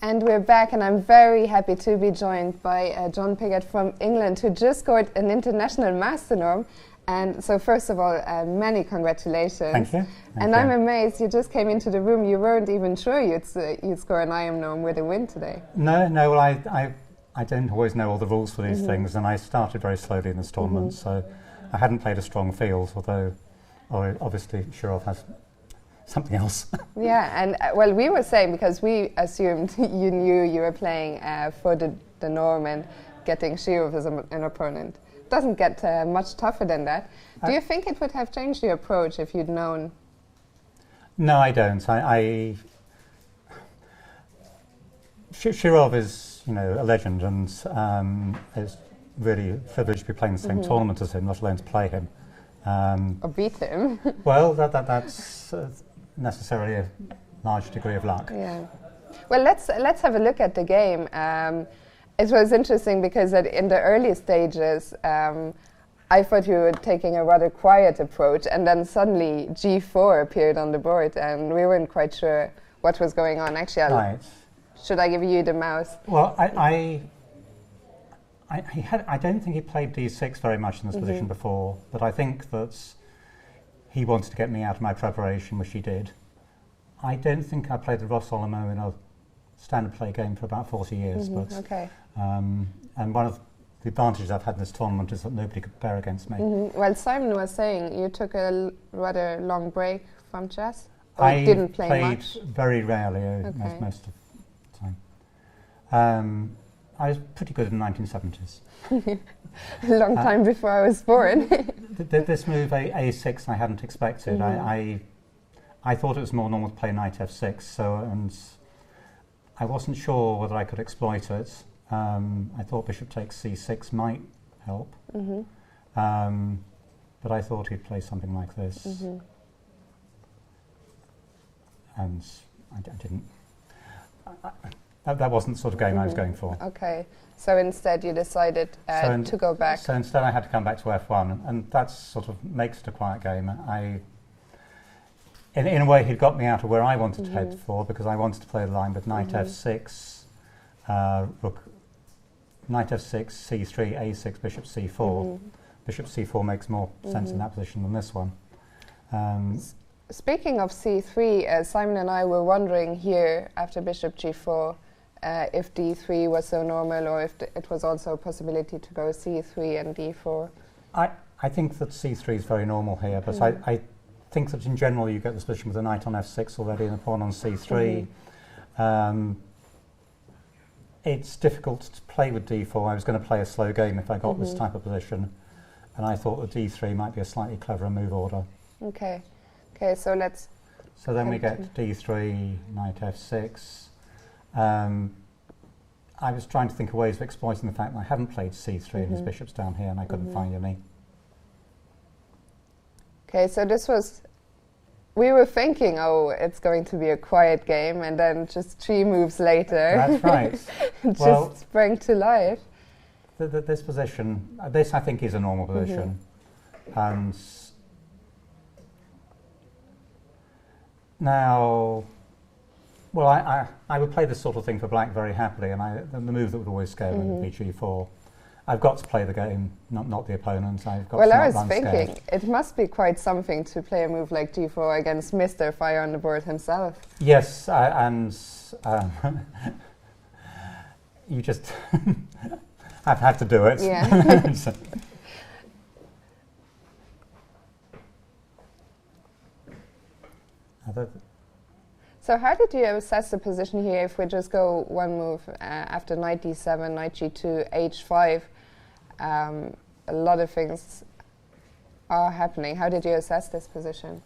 And we're back, and I'm very happy to be joined by John Pigott from England, who just scored an international master norm. And so first of all, many congratulations. Thank you. And I'm amazed, you just came into the room, you weren't even sure you'd score an IM norm with a win today. No, well, I don't always know all the rules for these things, and I started very slowly in this tournament, so I hadn't played a strong field, although obviously Shirov has something else. Yeah, and well, we were saying, because we assumed you knew you were playing for the norm and getting Shirov as an opponent. Doesn't get much tougher than that. Do you think it would have changed your approach if you'd known? No, I don't. Shirov is, a legend, and it's really privileged to be playing the same tournament as him, not alone to play him. Or beat him. Well, that's necessarily a large degree of luck. Yeah. Well, let's have a look at the game. It was interesting because in the early stages, I thought you were taking a rather quiet approach, and then suddenly G4 appeared on the board, and we weren't quite sure what was going on. Actually, should I give you the mouse? Well, I don't think he played D6 very much in this position before, but I think that he wanted to get me out of my preparation, which he did. I don't think I played the Ross Olamo in a standard play game for about 40 years, but and one of the advantages I've had in this tournament is that nobody could bear against me. Well, Simon was saying you took a rather long break from chess. I didn't play much. Played very rarely, most of the time. I was pretty good in the 1970s. A long time before I was born. This move, A6, I hadn't expected. I thought it was more normal to play knight F6, and I wasn't sure whether I could exploit it. I thought bishop takes C6 might help, but I thought he'd play something like this, and I didn't. That wasn't the sort of game I was going for. Okay, so instead you decided to go back. So instead I had to come back to F1, and that sort of makes it a quiet game. In a way, he'd got me out of where I wanted to head for, because I wanted to play the line with knight F6, rook, knight F6, C3, A6, bishop C4. Bishop C4 makes more sense in that position than this one. Speaking of C3, Simon and I were wondering here after bishop G4 if D3 was so normal, or if it was also a possibility to go C3 and D4. I think that C3 is very normal here, but I think that in general you get this position with a knight on F6 already and a pawn on C3. It's difficult to play with D4. I was going to play a slow game if I got this type of position, and I thought that D3 might be a slightly cleverer move order. Okay, so let's... So then we get D3, knight F6. I was trying to think of ways of exploiting the fact that I haven't played C3 and his bishop's down here, and I couldn't find any. Okay, so this was... We were thinking, it's going to be a quiet game, and then just 3 moves later... That's right. just sprang to life. This position, this I think is a normal position. And now, well, I would play this sort of thing for black very happily, and the move that would always scare me would be G4. I've got to play the game, not the opponent. I've got to I was thinking, it must be quite something to play a move like G4 against Mr. Fire on the board himself. Yes, and you just have to do it. Yeah. So how did you assess the position here if we just go one move after knight D7, knight G2, H5? A lot of things are happening. How did you assess this position?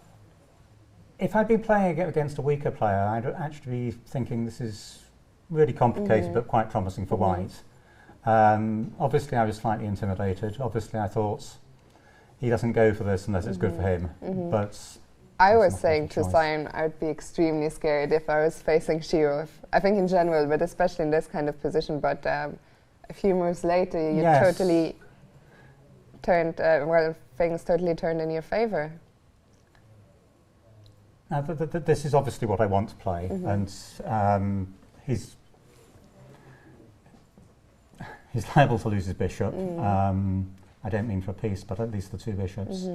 If I'd been playing against a weaker player, I'd actually be thinking this is really complicated but quite promising for white. Obviously I was slightly intimidated. Obviously I thought he doesn't go for this unless it's good for him. But I was saying to Simon I'd be extremely scared if I was facing Shirov. I think in general, but especially in this kind of position. But a few moves later, you totally turned, things totally turned in your favor. Now, this is obviously what I want to play, and he's he's liable to lose his bishop. I don't mean for a piece, but at least the two bishops.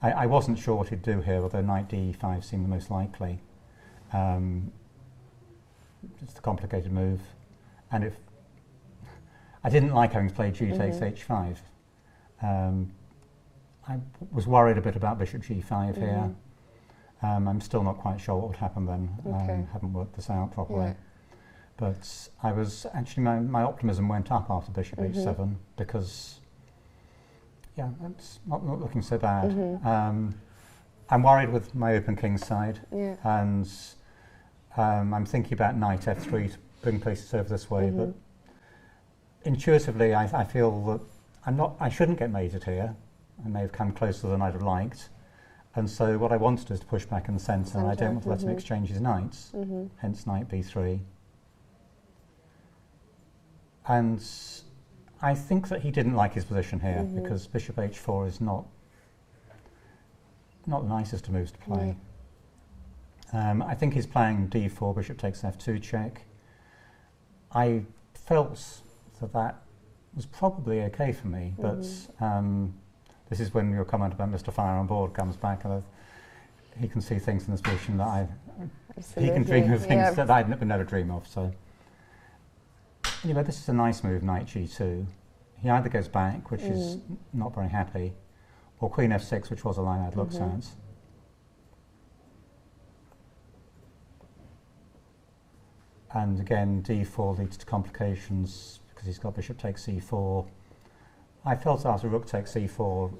I wasn't sure what he'd do here, although knight d5 seemed the most likely. It's a complicated move. And if I didn't like having to play g takes h5. I was worried a bit about bishop g5 here. I'm still not quite sure what would happen then. Haven't worked this out properly. Yeah. But I was actually, my optimism went up after bishop h7 because, yeah, it's not looking so bad. I'm worried with my open king side, and I'm thinking about knight f3 to bring pieces over this way, but intuitively I feel that I shouldn't get mated here. I may have come closer than I'd have liked. And so what I wanted is to push back in the centre, and I don't want to let him exchange his knights, hence knight b3. And I think that he didn't like his position here, because bishop h4 is not the nicest of moves to play. I think he's playing d4, bishop takes f2 check. I felt that was probably okay for me, but this is when your comment about Mr. Fire on board comes back, and he can see things in this position that he can dream of things that I'd never dream of. So anyway, this is a nice move, knight g2. He either goes back, which is not very happy, or queen f6, which was a line I'd looked at. And again, d4 leads to complications because he's got bishop takes c4. I felt after rook takes c4,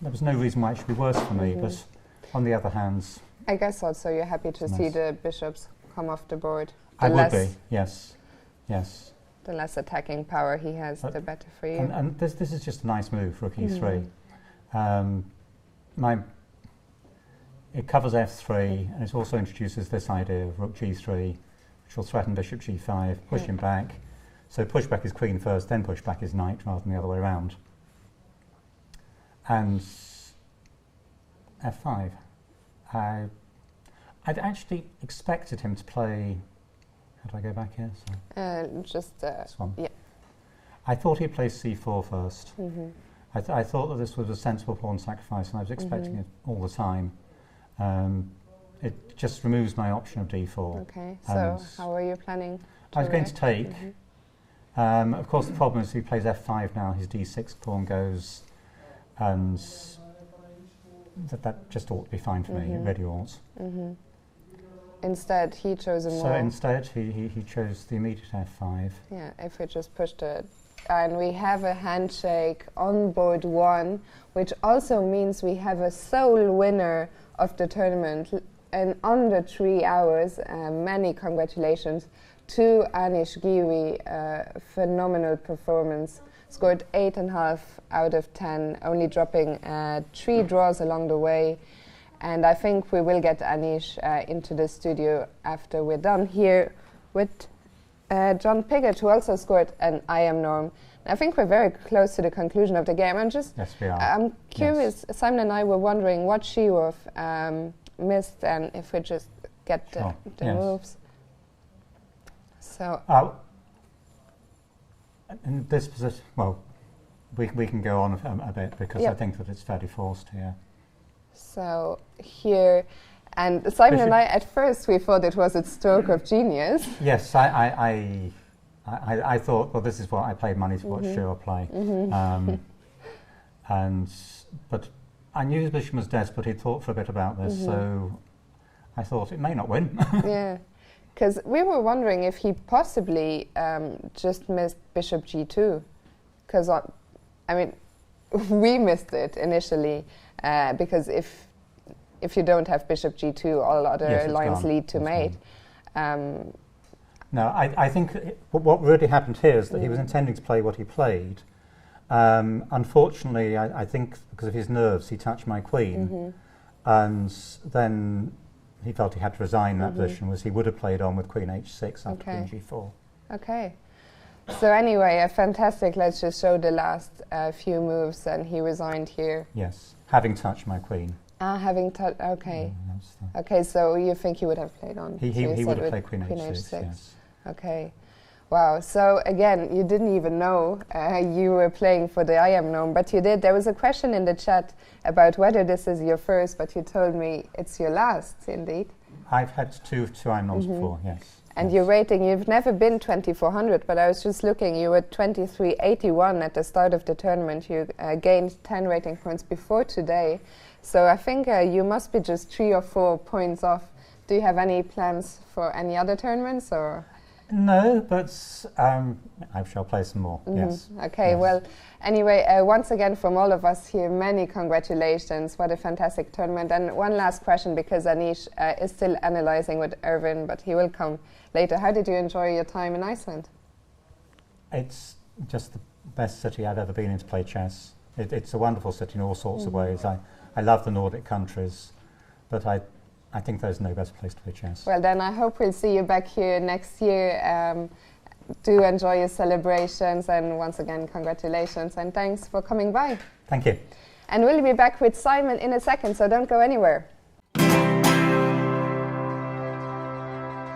there was no reason why it should be worse for me, but on the other hand... I guess also you're happy to see the bishops come off the board. I would be, yes, yes. The less attacking power he has, the better for you. And this is just a nice move, rook e3. It covers f3, and it also introduces this idea of rook g3, which will threaten bishop g5, push him back. So push back his queen first, then push back his knight, rather than the other way around. And f5. I'd actually expected him to play... How do I go back here? Just this one. Yeah. I thought he'd play c4 first. I thought that this was a sensible pawn sacrifice, and I was expecting it all the time. It just removes my option of d4. Okay, so how are you planning to I was going to take. Of course, the problem is if he plays f5 now, his d6 pawn goes, and that just ought to be fine for me. It really ought. Instead, he chose a more... So instead, he chose the immediate f5. Yeah, if we just pushed it. And we have a handshake on board 1, which also means we have a sole winner of the tournament in under 3 hours. Many congratulations to Anish Giri. Phenomenal performance. Scored 8.5 out of 10, only dropping 3 draws along the way. And I think we will get Anish into the studio after we're done here with John Pigott, who also scored an IM norm. I think we're very close to the conclusion of the game. Yes, we are. I'm curious, Simon and I were wondering what Shirov missed, and if we just get the moves. So in this position, well, we can go on a bit, because I think that it's fairly forced here. So here, and Simon and I, at first, we thought it was a stroke of genius. Yes, I thought, well, this is what I paid money to watch Shirov play. But I knew his position was desperate. He'd thought for a bit about this, so I thought it may not win. Yeah, because we were wondering if he possibly just missed bishop g2. Because, I mean, we missed it initially, because if you don't have bishop g2, all other lines lead to mate. No, I think what really happened here is that he was intending to play what he played. Unfortunately, I think because of his nerves, he touched my queen, and then he felt he had to resign that position, was he would have played on with queen h6 after queen g4. Okay. So anyway, a fantastic, let's just show the last few moves, and he resigned here. Yes, having touched my queen. Having touched, okay. Okay, so you think he would have played on? He would have played queen h6, yes. Okay. Wow. So again, you didn't even know you were playing for the IM Gnome, but you did. There was a question in the chat about whether this is your first, but you told me it's your last, indeed. I've had two IM Gnomes before, yes. And yes. your rating, you've never been 2400, but I was just looking, you were 2381 at the start of the tournament. You gained 10 rating points before today. So I think you must be just 3 or 4 points off. Do you have any plans for any other tournaments, or? No, but I shall play some more, yes. Okay, yes. well, anyway, once again from all of us here, many congratulations. What a fantastic tournament. And one last question, because Anish is still analyzing with Erwin, but he will come later. How did you enjoy your time in Iceland? It's just the best city I've ever been in to play chess. It's a wonderful city in all sorts of ways. I love the Nordic countries, but I think there's no better place to play chess. Well, then I hope we'll see you back here next year. Do enjoy your celebrations, and once again, congratulations, and thanks for coming by. Thank you. And we'll be back with Simon in a second, so don't go anywhere.